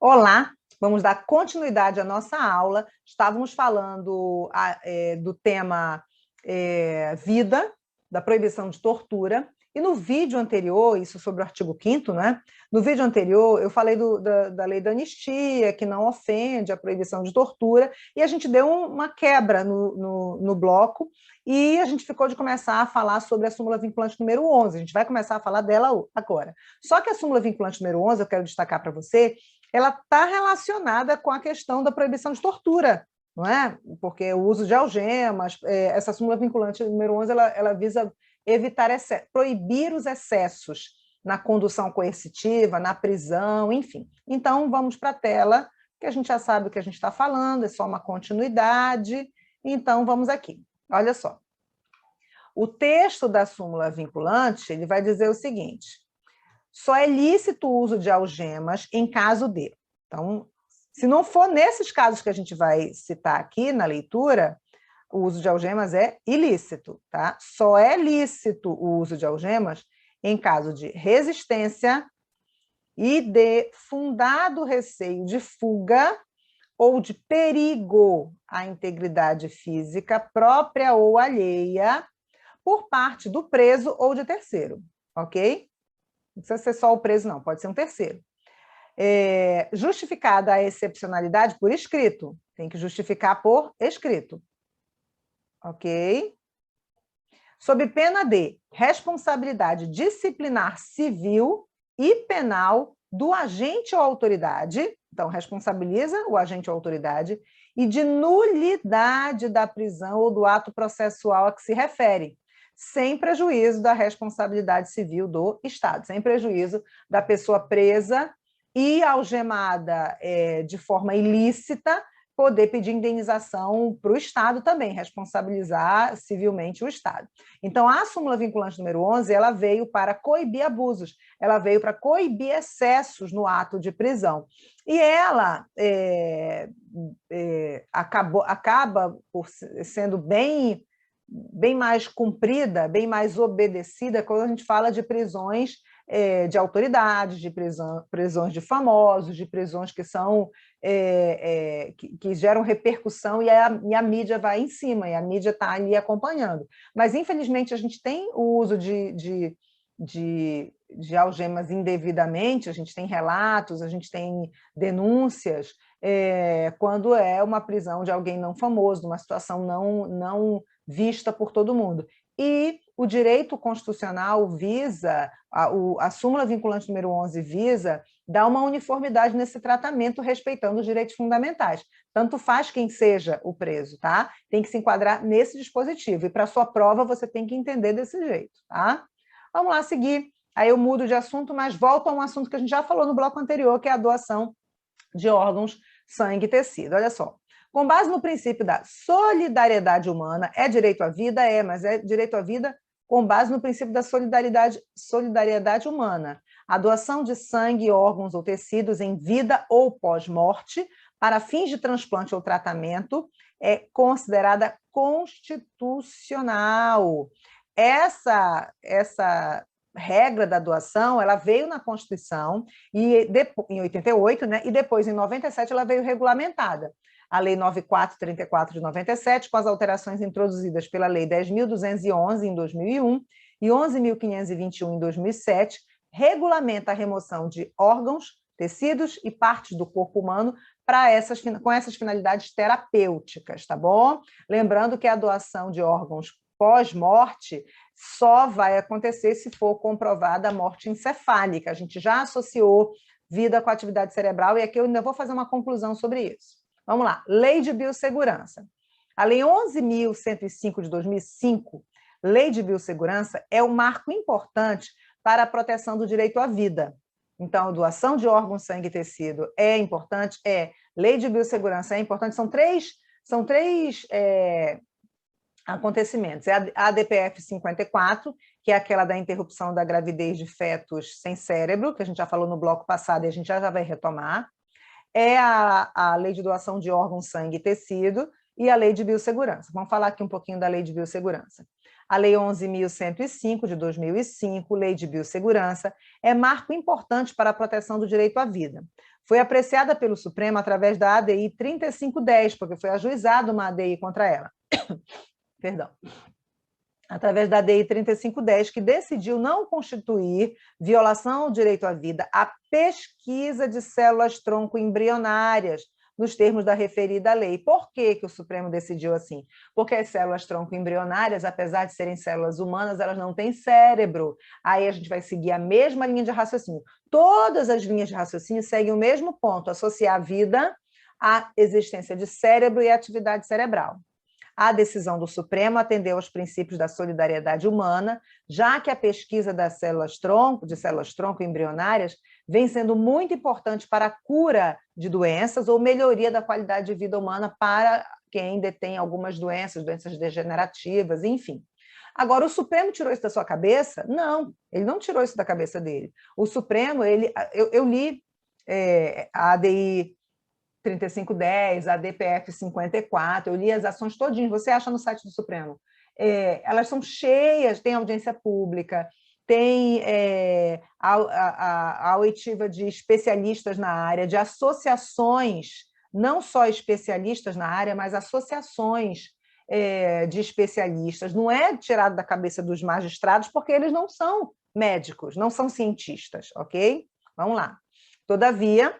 Olá, vamos dar continuidade à nossa aula. Estávamos falando do tema vida, da proibição de tortura, e no vídeo anterior, isso sobre o artigo 5º, né? No vídeo anterior, eu falei da lei da anistia, que não ofende a proibição de tortura, e a gente deu uma quebra no bloco, e a gente ficou de começar a falar sobre a súmula vinculante número 11. A gente vai começar a falar dela agora. Só que a súmula vinculante número 11, eu quero destacar para você, ela está relacionada com a questão da proibição de tortura, não é? Porque o uso de algemas, essa súmula vinculante número 11, ela visa evitar proibir os excessos na condução coercitiva, na prisão, enfim. Então, vamos para a tela, que a gente já sabe o que a gente está falando, é só uma continuidade. Então, vamos aqui. Olha só. O texto da súmula vinculante, ele vai dizer o seguinte: só é lícito o uso de algemas em caso de... Então, se não for nesses casos que a gente vai citar aqui na leitura, o uso de algemas é ilícito, tá? Só é lícito o uso de algemas em caso de resistência e de fundado receio de fuga ou de perigo à integridade física própria ou alheia por parte do preso ou de terceiro, ok? Não precisa ser só o preso, não, pode ser um terceiro. Justificada a excepcionalidade por escrito, tem que justificar por escrito. Ok? Sob pena de responsabilidade disciplinar civil e penal do agente ou autoridade, então responsabiliza o agente ou autoridade, e de nulidade da prisão ou do ato processual a que se refere, sem prejuízo da responsabilidade civil do Estado, sem prejuízo da pessoa presa e algemada de forma ilícita, poder pedir indenização para o Estado também, responsabilizar civilmente o Estado. Então, a súmula vinculante número 11, ela veio para coibir abusos, ela veio para coibir excessos no ato de prisão. E ela acaba por sendo bem mais cumprida, bem mais obedecida quando a gente fala de prisões de autoridades, de prisões de famosos, de prisões que são que geram repercussão e a mídia vai em cima, e a mídia está ali acompanhando. Mas, infelizmente, a gente tem o uso de algemas indevidamente, a gente tem relatos, a gente tem denúncias, quando é uma prisão de alguém não famoso, numa situação não vista por todo mundo. E o direito constitucional visa, a súmula vinculante número 11 visa dar uma uniformidade nesse tratamento, respeitando os direitos fundamentais. Tanto faz quem seja o preso, tá? Tem que se enquadrar nesse dispositivo, e para sua prova você tem que entender desse jeito, tá? Vamos lá seguir, aí eu mudo de assunto, mas volto a um assunto que a gente já falou no bloco anterior, que é a doação de órgãos, sangue e tecido. Olha só. Com base no princípio da solidariedade humana, é direito à vida? Mas é direito à vida com base no princípio da solidariedade humana. A doação de sangue, órgãos ou tecidos em vida ou pós-morte, para fins de transplante ou tratamento, é considerada constitucional. Essa regra da doação, ela veio na Constituição em 88, né? E depois, em 97, ela veio regulamentada. A Lei 9434 de 97, com as alterações introduzidas pela Lei 10.211 em 2001 e 11.521 em 2007, regulamenta a remoção de órgãos, tecidos e partes do corpo humano com essas finalidades terapêuticas, tá bom? Lembrando que a doação de órgãos pós-morte só vai acontecer se for comprovada a morte encefálica. A gente já associou vida com atividade cerebral, e aqui eu ainda vou fazer uma conclusão sobre isso. Vamos lá, Lei de Biossegurança. A Lei 11.105 de 2005, Lei de Biossegurança, é um marco importante para a proteção do direito à vida. Então, a doação de órgãos, sangue e tecido é importante, Lei de Biossegurança é importante, são três acontecimentos. É a ADPF 54, que é aquela da interrupção da gravidez de fetos sem cérebro, que a gente já falou no bloco passado e a gente já vai retomar. É a Lei de Doação de Órgãos, Sangue e Tecido e a Lei de Biossegurança. Vamos falar aqui um pouquinho da Lei de Biossegurança. A Lei 11.105, de 2005, Lei de Biossegurança, é marco importante para a proteção do direito à vida. foi apreciada pelo Supremo através da ADI 3510, porque foi ajuizada uma ADI contra ela. Perdão. Através da ADI 3510, que decidiu não constituir violação ao direito à vida a pesquisa de células-tronco embrionárias, nos termos da referida lei. Por que o Supremo decidiu assim? Porque as células-tronco embrionárias, apesar de serem células humanas, elas não têm cérebro. Aí a gente vai seguir a mesma linha de raciocínio. Todas as linhas de raciocínio seguem o mesmo ponto, associar a vida à existência de cérebro e atividade cerebral. A decisão do Supremo atendeu aos princípios da solidariedade humana, já que a pesquisa das células-tronco embrionárias vem sendo muito importante para a cura de doenças ou melhoria da qualidade de vida humana para quem detém algumas doenças degenerativas, enfim. Agora, o Supremo tirou isso da sua cabeça? Não, ele não tirou isso da cabeça dele. O Supremo, eu li a ADI 3510, a DPF 54, eu li as ações todinhas, você acha no site do Supremo. Elas são cheias, tem audiência pública, tem a oitiva de especialistas na área, de associações, não só especialistas na área, mas associações de especialistas. Não é tirado da cabeça dos magistrados, porque eles não são médicos, não são cientistas, ok? Vamos lá. Todavia,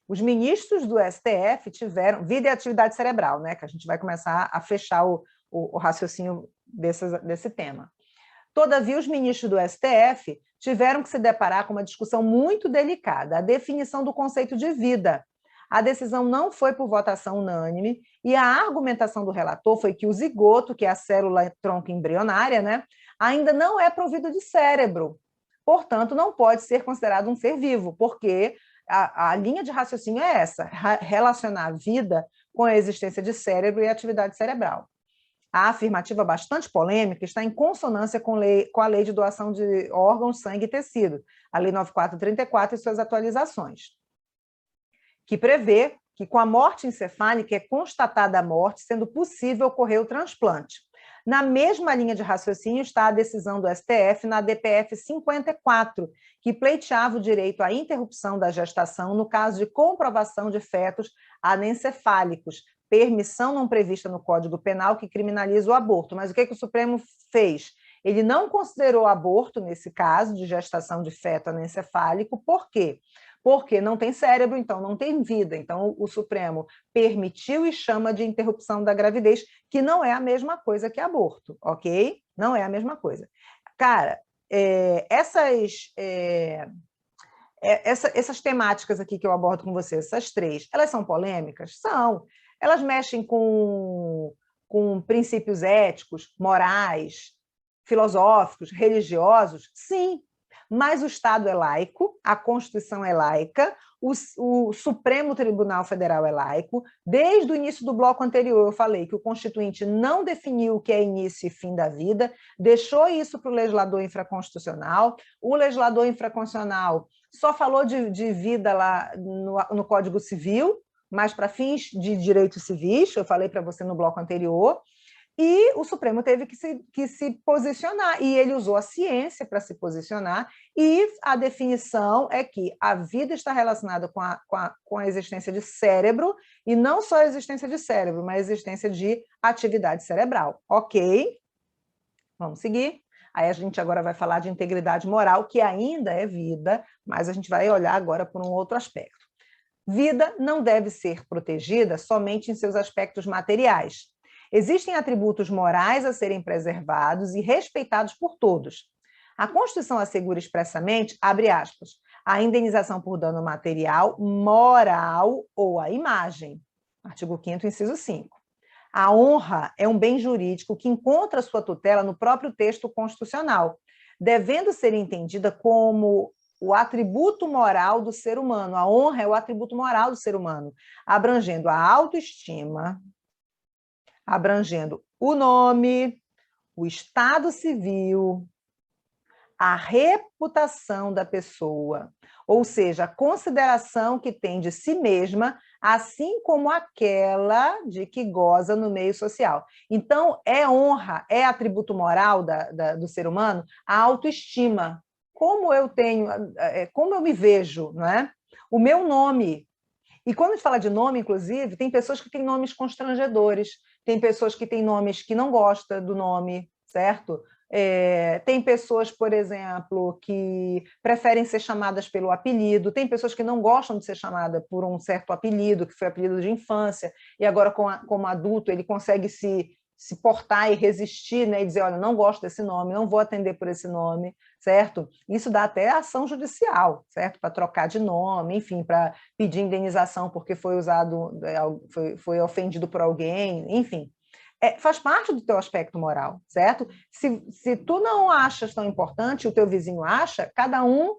os ministros do STF tiveram... Vida e atividade cerebral, né? Que a gente vai começar a fechar o raciocínio desse tema. Todavia, os ministros do STF tiveram que se deparar com uma discussão muito delicada, a definição do conceito de vida. A decisão não foi por votação unânime e a argumentação do relator foi que o zigoto, que é a célula-tronco embrionária, né, ainda não é provido de cérebro. Portanto, não pode ser considerado um ser vivo, porque a linha de raciocínio é essa, relacionar a vida com a existência de cérebro e atividade cerebral. A afirmativa bastante polêmica está em consonância com a Lei de Doação de Órgãos, Sangue e Tecido, a Lei 9434 e suas atualizações, que prevê que com a morte encefálica é constatada a morte, sendo possível ocorrer o transplante. Na mesma linha de raciocínio está a decisão do STF na DPF 54, que pleiteava o direito à interrupção da gestação no caso de comprovação de fetos anencefálicos, permissão não prevista no Código Penal que criminaliza o aborto. Mas o que o Supremo fez? Ele não considerou aborto nesse caso de gestação de feto anencefálico. Por quê? Porque não tem cérebro, então não tem vida. Então, o Supremo permitiu e chama de interrupção da gravidez, que não é a mesma coisa que aborto, ok? Não é a mesma coisa. Cara, essas temáticas aqui que eu abordo com vocês, essas três, elas são polêmicas? São. Elas mexem com princípios éticos, morais, filosóficos, religiosos? Sim. Mas o Estado é laico, a Constituição é laica, o Supremo Tribunal Federal é laico. Desde o início do bloco anterior, eu falei que o Constituinte não definiu o que é início e fim da vida, deixou isso para o legislador infraconstitucional. O legislador infraconstitucional só falou de vida lá no Código Civil, mas para fins de direitos civis, eu falei para você no bloco anterior. E o Supremo teve que se posicionar, e ele usou a ciência para se posicionar, e a definição é que a vida está relacionada com a existência de cérebro, e não só a existência de cérebro, mas a existência de atividade cerebral. Ok? Vamos seguir. Aí a gente agora vai falar de integridade moral, que ainda é vida, mas a gente vai olhar agora por um outro aspecto. Vida não deve ser protegida somente em seus aspectos materiais. Existem atributos morais a serem preservados e respeitados por todos. A Constituição assegura expressamente, abre aspas, a indenização por dano material, moral ou à imagem. Artigo 5º, inciso 5. A honra é um bem jurídico que encontra sua tutela no próprio texto constitucional, devendo ser entendida como o atributo moral do ser humano. A honra é o atributo moral do ser humano, abrangendo a autoestima, abrangendo o nome, o estado civil, a reputação da pessoa, ou seja, a consideração que tem de si mesma, assim como aquela de que goza no meio social. Então, é honra, é atributo moral do ser humano a autoestima. Como eu tenho, como eu me vejo, não é? O meu nome, E quando a gente fala de nome, inclusive, tem pessoas que têm nomes constrangedores, tem pessoas que têm nomes que não gostam do nome, certo? Tem pessoas, por exemplo, que preferem ser chamadas pelo apelido, tem pessoas que não gostam de ser chamada por um certo apelido, que foi apelido de infância, e agora, como adulto, ele consegue se portar e resistir, né, e dizer, olha, não gosto desse nome, não vou atender por esse nome, certo? Isso dá até ação judicial, certo? Para trocar de nome, enfim, para pedir indenização porque foi usado, foi ofendido por alguém, enfim. Faz parte do teu aspecto moral, certo? Se tu não achas tão importante, o teu vizinho acha, cada um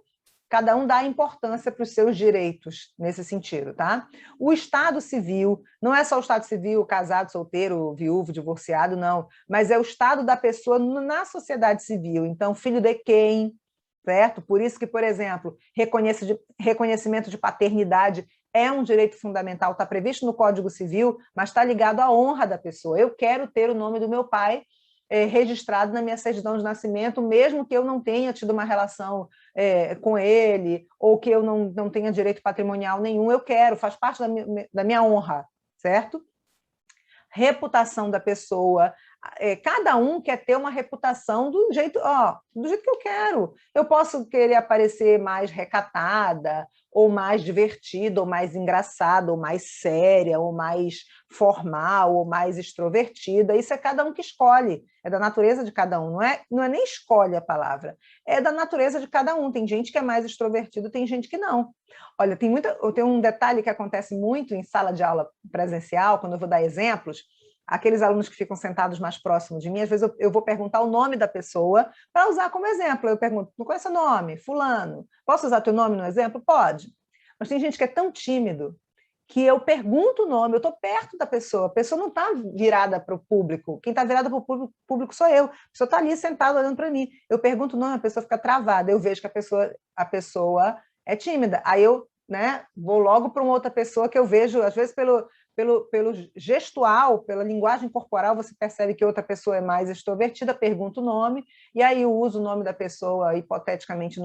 dá importância para os seus direitos nesse sentido, tá? O Estado civil, não é só o Estado civil, casado, solteiro, viúvo, divorciado, não, mas é o Estado da pessoa na sociedade civil. Então, filho de quem, certo? Por isso que, por exemplo, reconhecimento de paternidade é um direito fundamental, está previsto no Código Civil, mas está ligado à honra da pessoa. Eu quero ter o nome do meu pai registrado na minha certidão de nascimento, mesmo que eu não tenha tido uma relação com ele, ou que eu não tenha direito patrimonial nenhum, eu quero, faz parte da minha honra, certo? Reputação da pessoa, cada um quer ter uma reputação do jeito que eu quero. Eu posso querer aparecer mais recatada, ou mais divertida, ou mais engraçada, ou mais séria, ou mais formal, ou mais extrovertida. Isso é cada um que escolhe, é da natureza de cada um. Não é nem escolhe a palavra, é da natureza de cada um. Tem gente que é mais extrovertido, tem gente que não. Olha, tem um detalhe que acontece muito em sala de aula presencial, quando eu vou dar exemplos, aqueles alunos que ficam sentados mais próximos de mim, às vezes eu vou perguntar o nome da pessoa para usar como exemplo. Eu pergunto, qual é seu nome? Fulano. Posso usar teu nome no exemplo? Pode. Mas tem gente que é tão tímido que eu pergunto o nome, eu estou perto da pessoa, a pessoa não está virada para o público, quem está virada para o público sou eu, a pessoa está ali sentada olhando para mim, eu pergunto o nome, a pessoa fica travada, eu vejo que a pessoa é tímida, aí eu, né, vou logo para uma outra pessoa que eu vejo, às vezes pelo gestual, pela linguagem corporal, você percebe que outra pessoa é mais extrovertida, pergunta o nome, e aí eu uso o nome da pessoa hipoteticamente,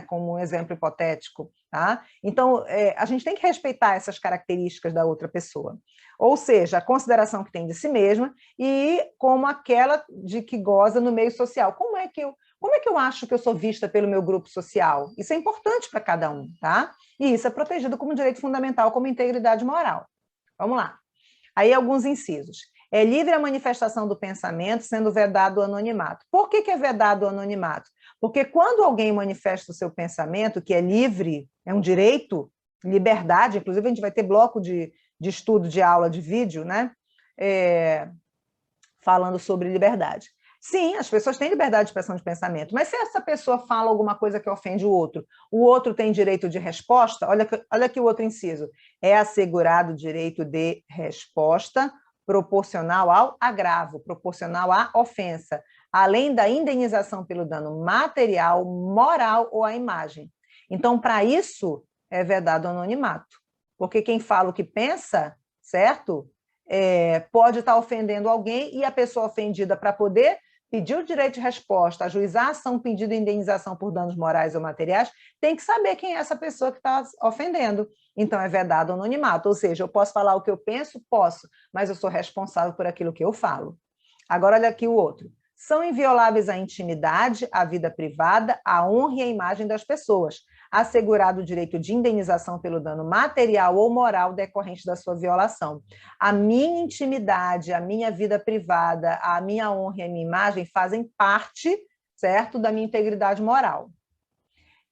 como um exemplo hipotético. Tá? Então, a gente tem que respeitar essas características da outra pessoa. Ou seja, a consideração que tem de si mesma e como aquela de que goza no meio social. Como é que eu acho que eu sou vista pelo meu grupo social? Isso é importante para cada um, tá? E isso é protegido como direito fundamental, como integridade moral. Vamos lá. Aí alguns incisos. É livre a manifestação do pensamento, sendo vedado o anonimato. Por que é vedado o anonimato? Porque quando alguém manifesta o seu pensamento, que é livre, é um direito, liberdade, inclusive a gente vai ter bloco de estudo, de aula, de vídeo, né? Falando sobre liberdade. Sim, as pessoas têm liberdade de expressão de pensamento, mas se essa pessoa fala alguma coisa que ofende o outro tem direito de resposta, olha aqui o outro inciso, é assegurado o direito de resposta proporcional ao agravo, proporcional à ofensa, além da indenização pelo dano material, moral ou à imagem. Então, para isso, é vedado o anonimato, porque quem fala o que pensa, certo? Pode estar ofendendo alguém e a pessoa ofendida, para poder pedir o direito de resposta, ajuizar a ação pedindo indenização por danos morais ou materiais, tem que saber quem é essa pessoa que está ofendendo. Então, é vedado o anonimato, ou seja, eu posso falar o que eu penso? Posso, mas eu sou responsável por aquilo que eu falo. Agora, olha aqui o outro. São invioláveis a intimidade, a vida privada, a honra e a imagem das pessoas, assegurado o direito de indenização pelo dano material ou moral decorrente da sua violação. A minha intimidade, a minha vida privada, a minha honra e a minha imagem fazem parte, certo, da minha integridade moral.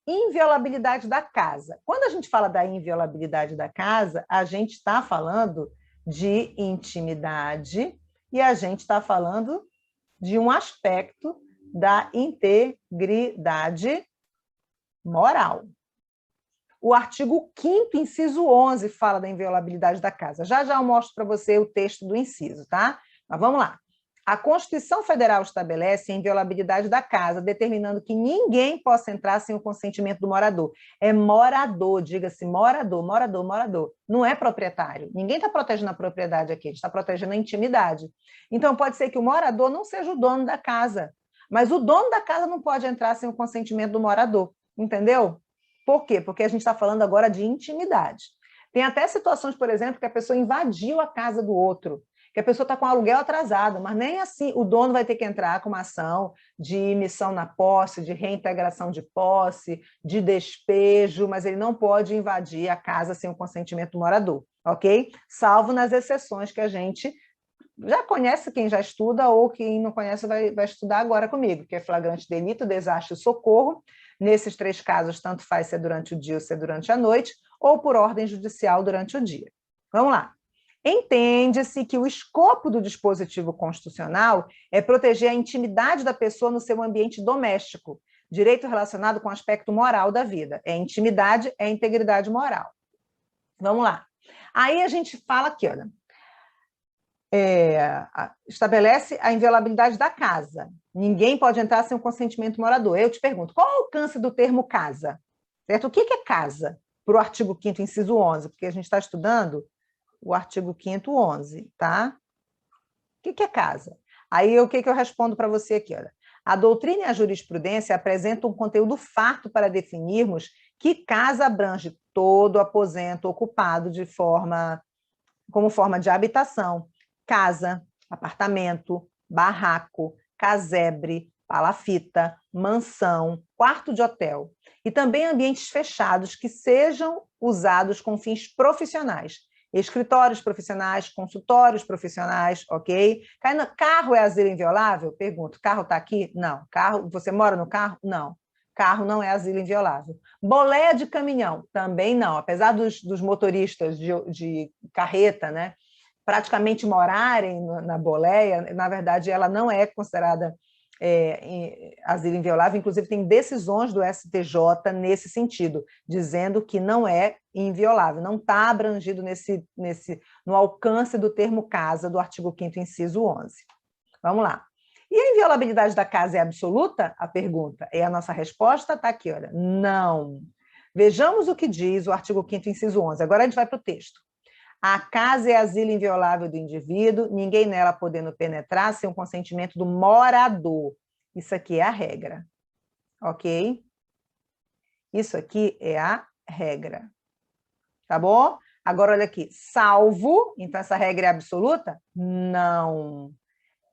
Inviolabilidade da casa. Quando a gente fala da inviolabilidade da casa, a gente está falando de intimidade e a gente está falando de um aspecto da integridade moral. O artigo 5º, inciso 11, fala da inviolabilidade da casa. Já eu mostro para você o texto do inciso, tá? Mas vamos lá. A Constituição Federal estabelece a inviolabilidade da casa, determinando que ninguém possa entrar sem o consentimento do morador. É morador, diga-se morador, morador, morador. Não é proprietário. Ninguém está protegendo a propriedade aqui, a gente está protegendo a intimidade. Então, pode ser que o morador não seja o dono da casa, mas o dono da casa não pode entrar sem o consentimento do morador, entendeu? Por quê? Porque a gente está falando agora de intimidade. Tem até situações, por exemplo, que a pessoa invadiu a casa do outro, que a pessoa está com aluguel atrasado, mas nem assim o dono vai ter que entrar com uma ação de emissão na posse, de reintegração de posse, de despejo, mas ele não pode invadir a casa sem o consentimento do morador, ok? Salvo nas exceções que a gente já conhece, quem já estuda, ou quem não conhece vai estudar agora comigo, que é flagrante delito, desastre e socorro. Nesses 3 casos, tanto faz se é durante o dia ou se é durante a noite, ou por ordem judicial durante o dia. Vamos lá. Entende-se que o escopo do dispositivo constitucional é proteger a intimidade da pessoa no seu ambiente doméstico, direito relacionado com o aspecto moral da vida. É intimidade, é integridade moral. Vamos lá. Aí a gente fala aqui, olha, estabelece a inviolabilidade da casa. Ninguém pode entrar sem o consentimento do morador. Eu te pergunto, qual é o alcance do termo casa? Certo? O que é casa? Para o artigo 5º, inciso 11, porque a gente está estudando o artigo 5º, 11, tá? O que é casa? Aí, o que eu respondo para você aqui? Olha, a doutrina e a jurisprudência apresentam um conteúdo farto para definirmos que casa abrange todo aposento ocupado como forma de habitação, casa, apartamento, barraco, casebre, palafita, mansão, quarto de hotel, e também ambientes fechados que sejam usados com fins profissionais, escritórios profissionais, consultórios profissionais, ok? Carro é asilo inviolável? Pergunto, carro está aqui? Não. Carro, você mora no carro? Não. Carro não é asilo inviolável. Boleia de caminhão? Também não. Apesar dos motoristas de carreta, né, praticamente morarem na boleia, na verdade, ela não é considerada asilo inviolável, inclusive tem decisões do STJ nesse sentido, dizendo que não é inviolável, não está abrangido no alcance do termo casa do artigo 5º, inciso 11. Vamos lá. E a inviolabilidade da casa é absoluta? A pergunta. E a nossa resposta está aqui, olha, não. Vejamos o que diz o artigo 5º, inciso 11. Agora a gente vai para o texto. A casa é asilo inviolável do indivíduo, ninguém nela podendo penetrar sem o consentimento do morador. Isso aqui é a regra, ok? Isso aqui é a regra, tá bom? Agora, olha aqui, salvo, então essa regra é absoluta? Não,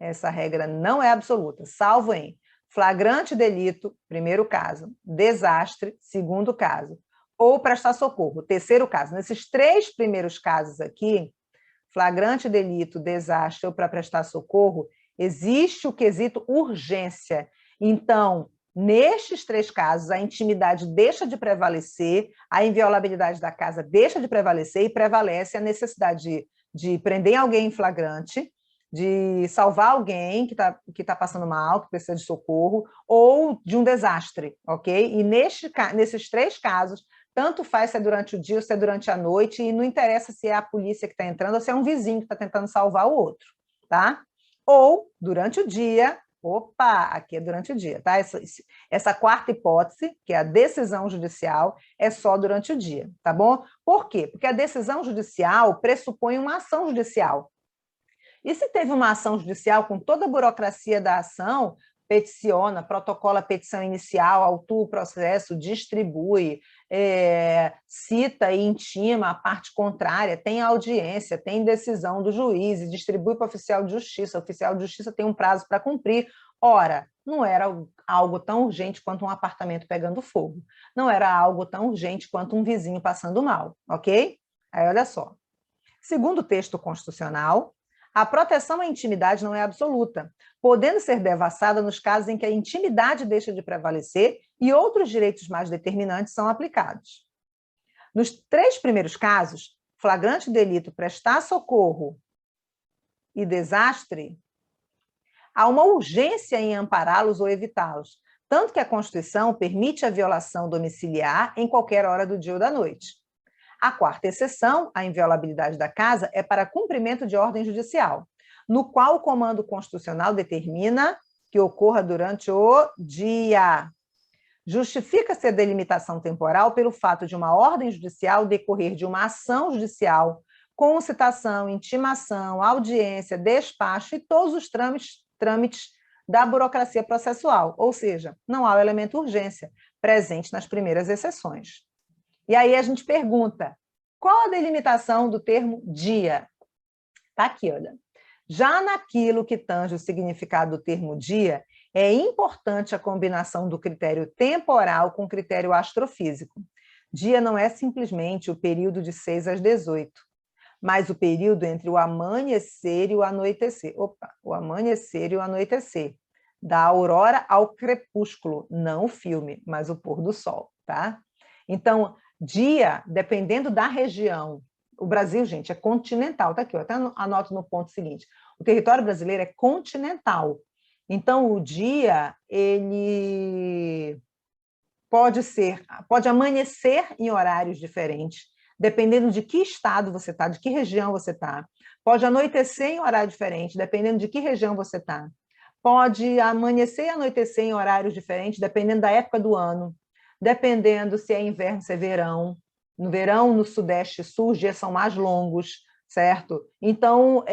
essa regra não é absoluta, salvo em flagrante delito, primeiro caso, desastre, segundo caso, ou prestar socorro, terceiro caso. Nesses 3 primeiros casos aqui, flagrante delito, desastre ou para prestar socorro, existe o quesito urgência. Então, nestes 3 casos, a intimidade deixa de prevalecer, a inviolabilidade da casa deixa de prevalecer e prevalece a necessidade de prender alguém em flagrante, de salvar alguém que tá passando mal, que precisa de socorro, ou de um desastre, ok? E nesses 3 casos, tanto faz se é durante o dia ou se é durante a noite, e não interessa se é a polícia que está entrando ou se é um vizinho que está tentando salvar o outro, tá? Ou durante o dia, opa, aqui é durante o dia, tá? Essa quarta hipótese, que é a decisão judicial, é só durante o dia, tá bom? Por quê? Porque a decisão judicial pressupõe uma ação judicial. E se teve uma ação judicial com toda a burocracia da ação, peticiona, protocola a petição inicial, autua o processo, distribui, cita e intima a parte contrária, tem audiência, tem decisão do juiz, distribui para o oficial de justiça tem um prazo para cumprir. Ora, não era algo tão urgente quanto um apartamento pegando fogo, não era algo tão urgente quanto um vizinho passando mal, ok? Aí, olha só. Segundo o texto constitucional, a proteção à intimidade não é absoluta, podendo ser devassada nos casos em que a intimidade deixa de prevalecer e outros direitos mais determinantes são aplicados. Nos 3 primeiros casos, flagrante delito, prestar socorro e desastre, há uma urgência em ampará-los ou evitá-los, tanto que a Constituição permite a violação domiciliar em qualquer hora do dia ou da noite. A quarta exceção, a inviolabilidade da casa, é para cumprimento de ordem judicial, no qual o comando constitucional determina que ocorra durante o dia. Justifica-se a delimitação temporal pelo fato de uma ordem judicial decorrer de uma ação judicial, com citação, intimação, audiência, despacho e todos os trâmites da burocracia processual, ou seja, não há o elemento urgência presente nas primeiras exceções. E aí a gente pergunta, Qual a delimitação do termo dia? Está aqui, olha. Já naquilo que tange o significado do termo dia, é importante a combinação do critério temporal com o critério astrofísico. Dia não é simplesmente o período de 6 às 18, mas o período entre o amanhecer e o anoitecer. Opa, o amanhecer e o anoitecer. Da aurora ao crepúsculo, não o filme, mas o pôr do sol, tá? Então, dia, dependendo da região, o Brasil, gente, é continental, tá aqui, eu até anoto no ponto seguinte, o território brasileiro é continental, então o dia, ele pode amanhecer em horários diferentes, dependendo de que estado você está, de que região você está, pode anoitecer em horário diferente, dependendo de que região você está, pode amanhecer e anoitecer em horários diferentes, dependendo da época do ano, dependendo se é inverno, se é verão. No verão, no Sudeste e Sul, os dias são mais longos, certo? Então,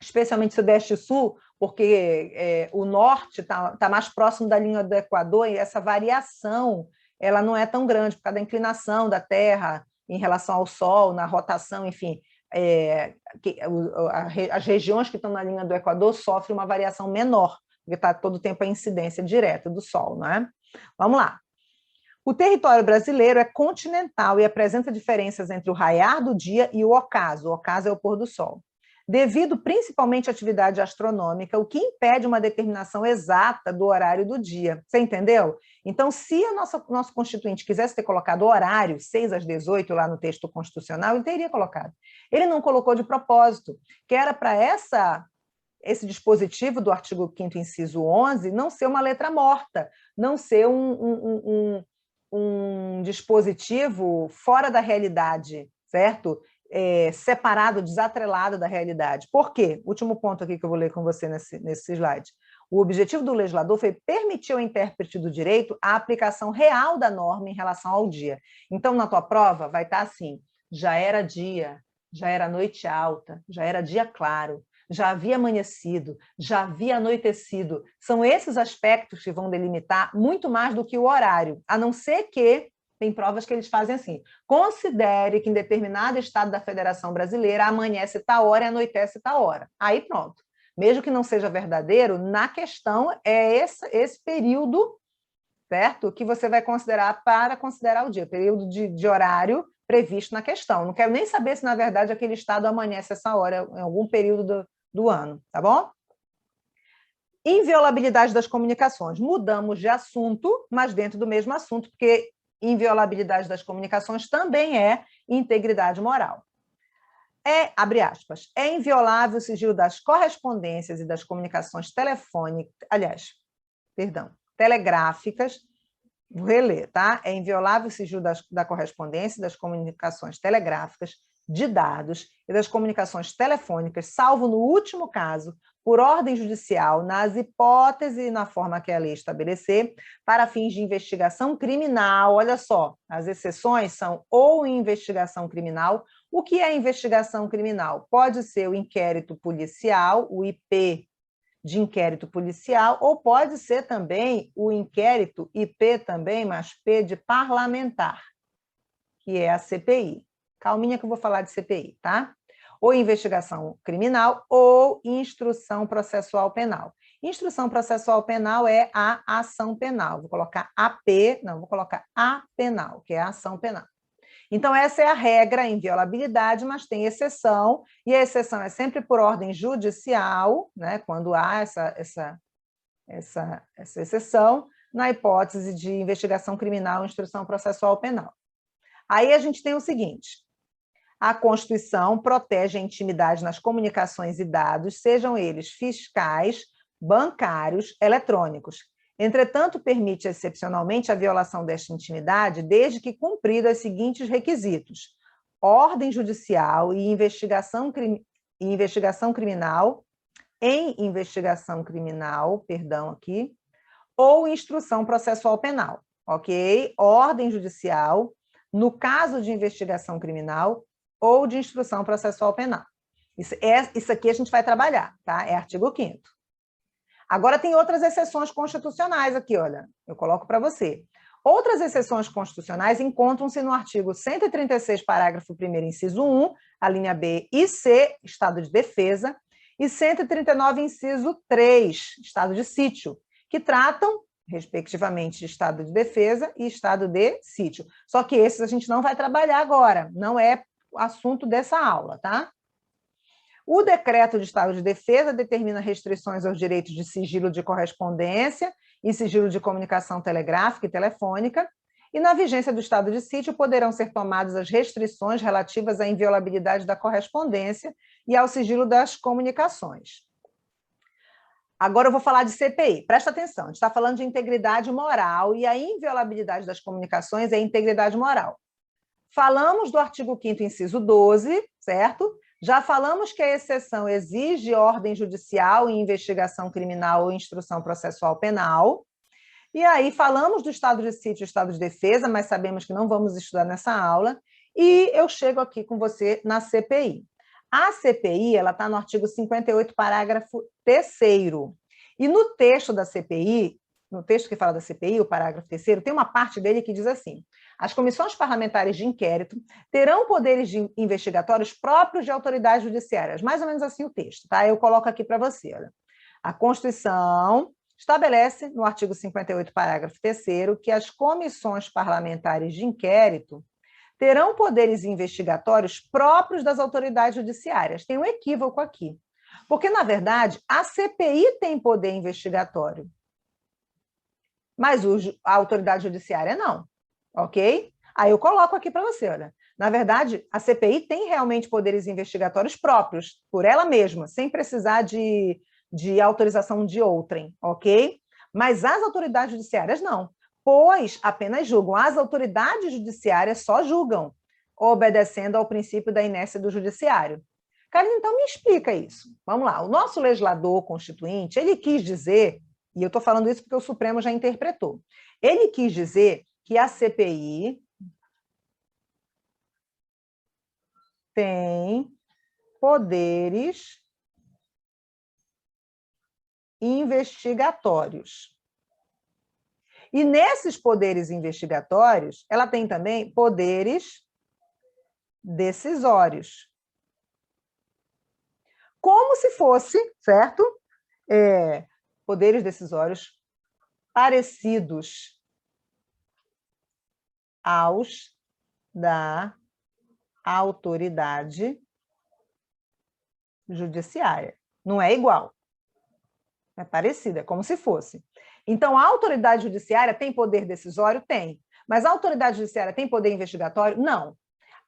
especialmente Sudeste e Sul, porque o Norte está mais próximo da linha do Equador e essa variação ela não é tão grande por causa da inclinação da Terra em relação ao Sol, na rotação, enfim. As regiões que estão na linha do Equador sofrem uma variação menor, porque está todo o tempo a incidência direta do Sol, não é? Vamos lá. O território brasileiro é continental e apresenta diferenças entre o raiar do dia e o ocaso. O ocaso é o pôr do sol. Devido principalmente à atividade astronômica, o que impede uma determinação exata do horário do dia. Você entendeu? Então, se o nosso constituinte quisesse ter colocado o horário, 6 às 18, lá no texto constitucional, ele teria colocado. Ele não colocou de propósito, que era para esse dispositivo do artigo 5º, inciso 11, não ser uma letra morta, não ser um dispositivo fora da realidade, certo? Separado, desatrelado da realidade. Por quê? Último ponto aqui que eu vou ler com você nesse slide. O objetivo do legislador foi permitir ao intérprete do direito a aplicação real da norma em relação ao dia. Então, na tua prova, vai estar assim, já era dia, já era noite alta, já era dia claro, já havia amanhecido, já havia anoitecido. São esses aspectos que vão delimitar muito mais do que o horário, a não ser que tem provas que eles fazem assim, considere que em determinado estado da Federação Brasileira amanhece tal hora e anoitece tal hora. Aí pronto. Mesmo que não seja verdadeiro, na questão é esse período, certo? Que você vai considerar para considerar o dia, período de horário previsto na questão. Não quero nem saber se, na verdade, aquele estado amanhece essa hora, em algum período do ano, tá bom? Inviolabilidade das comunicações. Mudamos de assunto, mas dentro do mesmo assunto, porque inviolabilidade das comunicações também é integridade moral. Abre aspas, é inviolável o sigilo das correspondências e das comunicações telegráficas, vou reler, tá? É inviolável o sigilo da correspondência e das comunicações telegráficas, de dados e das comunicações telefônicas, salvo no último caso, por ordem judicial, nas hipóteses e na forma que a lei estabelecer, para fins de investigação criminal. Olha só, as exceções são ou investigação criminal. O que é investigação criminal? Pode ser o inquérito policial, o IP de inquérito policial, ou pode ser também o inquérito IP também, mas P de parlamentar, que é a CPI. Calminha que eu vou falar de CPI, tá? Ou investigação criminal ou instrução processual penal. Instrução processual penal é a ação penal. Vou colocar vou colocar a penal, que é a ação penal. Então, essa é a regra, inviolabilidade, mas tem exceção, e a exceção é sempre por ordem judicial, né, quando há essa exceção, na hipótese de investigação criminal, instrução processual penal. Aí a gente tem o seguinte, a Constituição protege a intimidade nas comunicações e dados, sejam eles fiscais, bancários, eletrônicos. Entretanto, permite excepcionalmente a violação desta intimidade, desde que cumpridos os seguintes requisitos: ordem judicial e investigação criminal, ou instrução processual penal, ok? Ordem judicial, no caso de investigação criminal, ou de instrução processual penal. Isso aqui a gente vai trabalhar, tá? É artigo 5º. Agora tem outras exceções constitucionais aqui, olha, eu coloco para você. Outras exceções constitucionais encontram-se no artigo 136, parágrafo 1º, inciso 1, a linha B e C, estado de defesa, e 139, inciso 3, estado de sítio, que tratam, respectivamente, de estado de defesa e estado de sítio. Só que esses a gente não vai trabalhar agora, não é assunto dessa aula, tá? O decreto de estado de defesa determina restrições aos direitos de sigilo de correspondência e sigilo de comunicação telegráfica e telefônica, e na vigência do estado de sítio poderão ser tomadas as restrições relativas à inviolabilidade da correspondência e ao sigilo das comunicações. Agora eu vou falar de CPI. Presta atenção, a gente está falando de integridade moral e a inviolabilidade das comunicações é integridade moral. Falamos do artigo 5º, inciso 12, certo? Já falamos que a exceção exige ordem judicial em investigação criminal ou instrução processual penal. E aí falamos do estado de sítio e estado de defesa, mas sabemos que não vamos estudar nessa aula. E eu chego aqui com você na CPI. A CPI está no artigo 58, parágrafo 3º. E no texto da CPI, no texto que fala da CPI, o parágrafo 3º, tem uma parte dele que diz assim: as comissões parlamentares de inquérito terão poderes investigatórios próprios de autoridades judiciárias. Mais ou menos assim o texto, tá? Eu coloco aqui para você. Olha. A Constituição estabelece, no artigo 58, parágrafo 3º, que as comissões parlamentares de inquérito terão poderes investigatórios próprios das autoridades judiciárias. Tem um equívoco aqui, porque, na verdade, a CPI tem poder investigatório, mas a autoridade judiciária não, ok? Aí eu coloco aqui para você, olha. Na verdade, a CPI tem realmente poderes investigatórios próprios, por ela mesma, sem precisar de autorização de outrem, ok? Mas as autoridades judiciárias não, pois apenas julgam. As autoridades judiciárias só julgam, obedecendo ao princípio da inércia do judiciário. Carina, então me explica isso. Vamos lá, o nosso legislador constituinte, ele quis dizer, e eu estou falando isso porque o Supremo já interpretou, ele quis dizer que a CPI tem poderes investigatórios. E nesses poderes investigatórios, ela tem também poderes decisórios. Como se fosse, certo? Poderes decisórios parecidos aos da autoridade judiciária. Não é igual. É parecido, é como se fosse. Então, a autoridade judiciária tem poder decisório? Tem. Mas a autoridade judiciária tem poder investigatório? Não.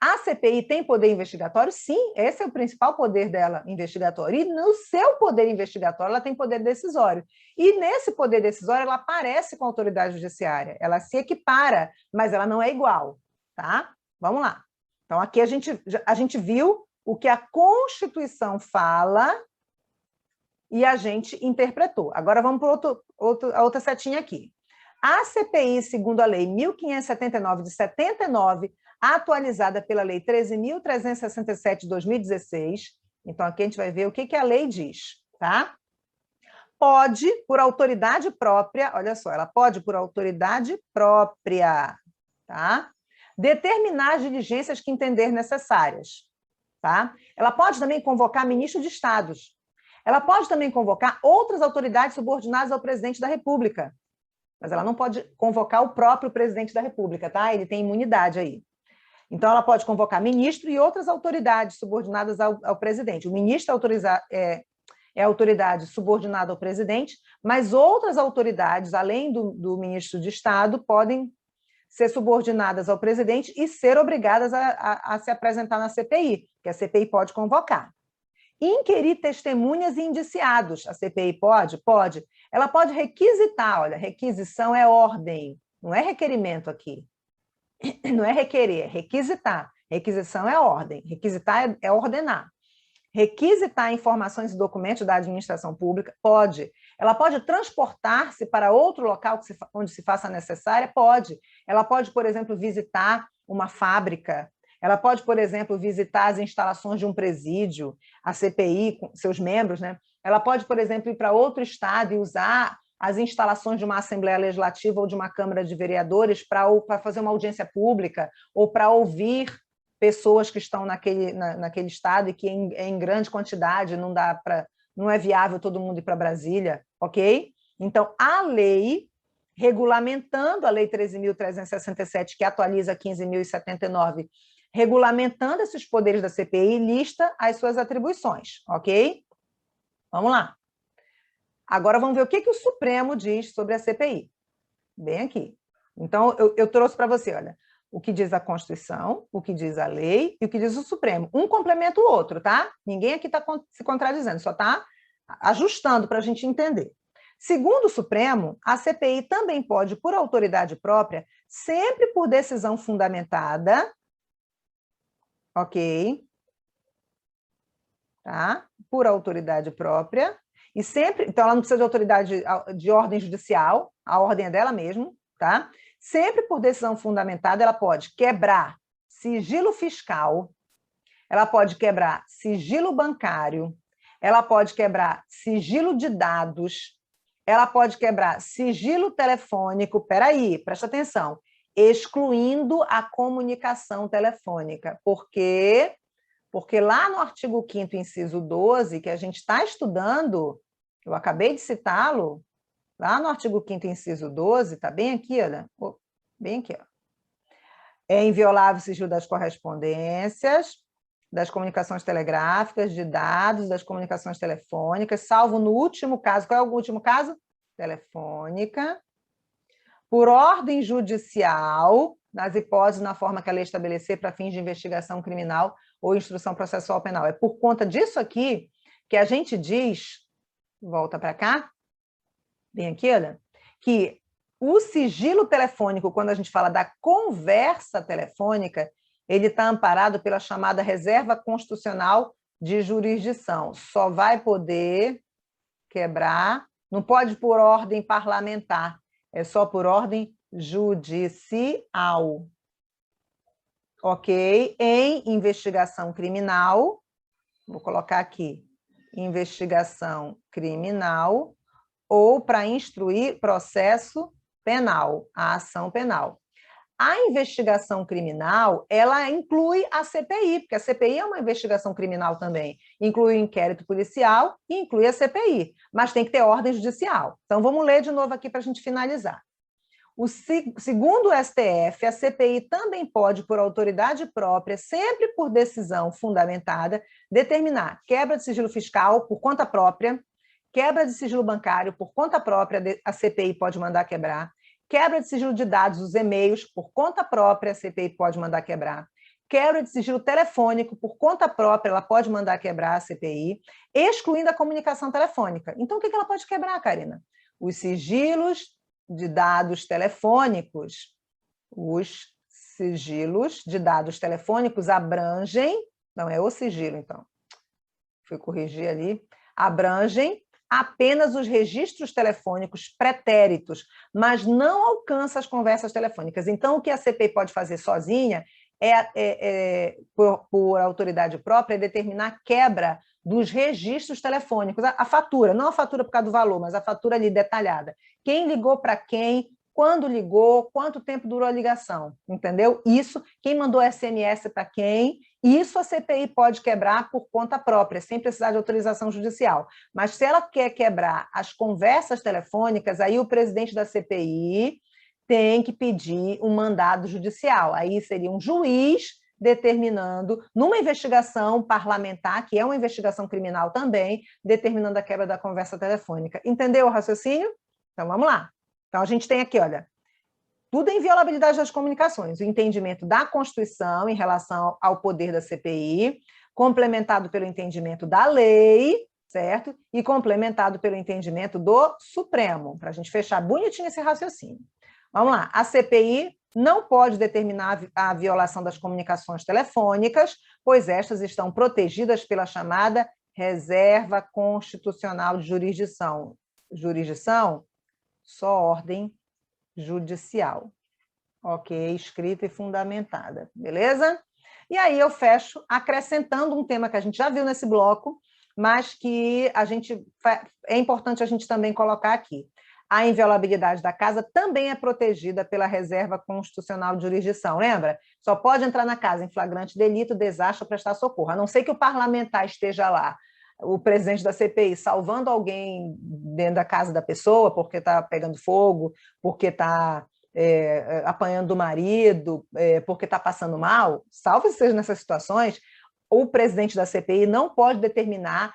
A CPI tem poder investigatório? Sim, esse é o principal poder dela, investigatório. E no seu poder investigatório, ela tem poder decisório. E nesse poder decisório, ela parece com a autoridade judiciária. Ela se equipara, mas ela não é igual. Tá? Vamos lá. Então, aqui a gente viu o que a Constituição fala e a gente interpretou. Agora vamos para a outra setinha aqui. A CPI, segundo a Lei 1579 de 79, atualizada pela Lei 13.367 de 2016, então aqui a gente vai ver o que a lei diz, tá? Pode, por autoridade própria, olha só, ela pode, por autoridade própria, tá? Determinar as diligências que entender necessárias, tá? Ela pode também convocar ministro de Estados. Ela pode também convocar outras autoridades subordinadas ao presidente da República, mas ela não pode convocar o próprio presidente da República, tá? Ele tem imunidade aí. Então, ela pode convocar ministro e outras autoridades subordinadas ao presidente. O ministro é autoridade subordinada ao presidente, mas outras autoridades, além do ministro de Estado, podem ser subordinadas ao presidente e ser obrigadas a se apresentar na CPI, que a CPI pode convocar. Inquirir testemunhas e indiciados. A CPI pode? Pode. Ela pode requisitar, olha, requisição é ordem, não é requerimento aqui. Não é requerer, é requisitar. Requisição é ordem, requisitar é ordenar. Requisitar informações e documentos da administração pública? Pode. Ela pode transportar-se para outro local onde se faça necessária? Pode. Ela pode, por exemplo, visitar uma fábrica. Ela pode, por exemplo, visitar as instalações de um presídio, a CPI, com seus membros, né? Ela pode, por exemplo, ir para outro estado e usar as instalações de uma Assembleia Legislativa ou de uma Câmara de Vereadores para fazer uma audiência pública ou para ouvir pessoas que estão naquele estado e que em grande quantidade não é viável todo mundo ir para Brasília, ok? Então, a lei regulamentando a Lei 13.367, que atualiza 15.079, regulamentando esses poderes da CPI, lista as suas atribuições, ok? Vamos lá. Agora vamos ver o que o Supremo diz sobre a CPI. Bem aqui. Então, eu trouxe para você, olha, o que diz a Constituição, o que diz a lei e o que diz o Supremo. Um complementa o outro, tá? Ninguém aqui está se contradizendo, só está ajustando para a gente entender. Segundo o Supremo, a CPI também pode, por autoridade própria, sempre por decisão fundamentada, ok? Tá? Por autoridade própria, e sempre, então ela não precisa de autoridade de ordem judicial, a ordem é dela mesmo, tá? Sempre por decisão fundamentada, ela pode quebrar sigilo fiscal, ela pode quebrar sigilo bancário, ela pode quebrar sigilo de dados, ela pode quebrar sigilo telefônico, peraí, presta atenção, excluindo a comunicação telefônica, porque lá no artigo 5º, inciso 12, que a gente está estudando, eu acabei de citá-lo, lá no artigo 5º, inciso 12, está bem aqui, olha, bem aqui, ó. É inviolável o sigilo das correspondências, das comunicações telegráficas, de dados, das comunicações telefônicas, salvo no último caso, qual é o último caso? Telefônica, por ordem judicial, nas hipóteses na forma que a lei estabelecer para fins de investigação criminal ou instrução processual penal. É por conta disso aqui que a gente diz, volta para cá, bem aqui, olha, que o sigilo telefônico, quando a gente fala da conversa telefônica, ele está amparado pela chamada reserva constitucional de jurisdição. Só vai poder quebrar, não pode por ordem parlamentar, é só por ordem judicial. Ok? Em investigação criminal, vou colocar aqui, investigação criminal, ou para instruir processo penal, a ação penal. A investigação criminal, ela inclui a CPI, porque a CPI é uma investigação criminal também. Inclui o inquérito policial e inclui a CPI, mas tem que ter ordem judicial. Então, vamos ler de novo aqui para a gente finalizar. Segundo o STF, a CPI também pode, por autoridade própria, sempre por decisão fundamentada, determinar quebra de sigilo fiscal por conta própria, quebra de sigilo bancário por conta própria, a CPI pode mandar quebrar, quebra de sigilo de dados, os e-mails, por conta própria, a CPI pode mandar quebrar, quebra de sigilo telefônico, por conta própria, ela pode mandar quebrar a CPI, excluindo a comunicação telefônica. Então, o que ela pode quebrar, Karina? Os sigilos de dados telefônicos. Os sigilos de dados telefônicos abrangem, não é o sigilo, então, fui corrigir ali, abrangem apenas os registros telefônicos pretéritos, mas não alcança as conversas telefônicas. Então, o que a CPI pode fazer sozinha por autoridade própria, é determinar a quebra dos registros telefônicos, a fatura, não a fatura por causa do valor, mas a fatura ali detalhada. Quem ligou para quem, quando ligou, quanto tempo durou a ligação, entendeu? Isso, quem mandou SMS para quem, isso a CPI pode quebrar por conta própria, sem precisar de autorização judicial. Mas se ela quer quebrar as conversas telefônicas, aí o presidente da CPI tem que pedir um mandado judicial. Aí seria um juiz determinando, numa investigação parlamentar, que é uma investigação criminal também, determinando a quebra da conversa telefônica. Entendeu o raciocínio? Então, vamos lá. Então, a gente tem aqui, olha, tudo é inviolabilidade das comunicações, o entendimento da Constituição em relação ao poder da CPI, complementado pelo entendimento da lei, certo? E complementado pelo entendimento do Supremo, para a gente fechar bonitinho esse raciocínio. Vamos lá, a CPI não pode determinar a violação das comunicações telefônicas, pois estas estão protegidas pela chamada reserva constitucional de jurisdição. Jurisdição? Só ordem judicial. Ok, escrita e fundamentada, beleza? E aí eu fecho acrescentando um tema que a gente já viu nesse bloco, mas que é importante a gente também colocar aqui. A inviolabilidade da casa também é protegida pela reserva constitucional de jurisdição, lembra? Só pode entrar na casa em flagrante delito, desastre ou prestar socorro, a não ser que o parlamentar esteja lá, o presidente da CPI, salvando alguém dentro da casa da pessoa, porque está pegando fogo, porque está apanhando do marido, porque está passando mal, salvo seja nessas situações, o presidente da CPI não pode determinar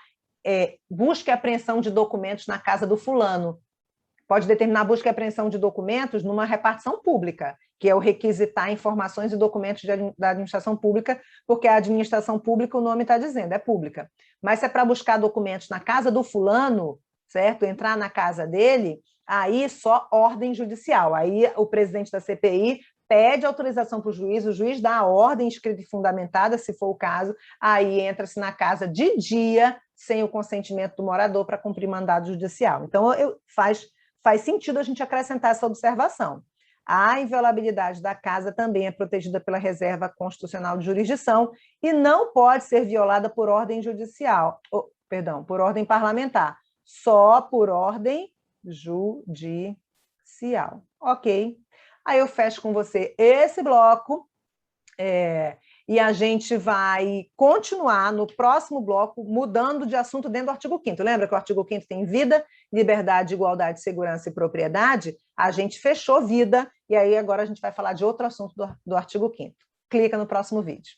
busca e apreensão de documentos na casa do fulano. Pode determinar busca e apreensão de documentos numa repartição pública, que é o requisitar informações e documentos da administração pública, porque a administração pública, o nome está dizendo, é pública. Mas se é para buscar documentos na casa do fulano, certo? Entrar na casa dele, aí só ordem judicial. Aí o presidente da CPI pede autorização para o juiz dá a ordem escrita e fundamentada, se for o caso, aí entra-se na casa de dia, sem o consentimento do morador, para cumprir mandado judicial. Então, faz sentido a gente acrescentar essa observação. A inviolabilidade da casa também é protegida pela reserva constitucional de jurisdição e não pode ser violada por ordem judicial, por ordem parlamentar, só por ordem judicial. Ok? Aí eu fecho com você esse bloco e a gente vai continuar no próximo bloco mudando de assunto dentro do artigo 5º. Lembra que o artigo 5º tem vida, liberdade, igualdade, segurança e propriedade? A gente fechou vida e aí agora a gente vai falar de outro assunto do artigo 5º. Clica no próximo vídeo.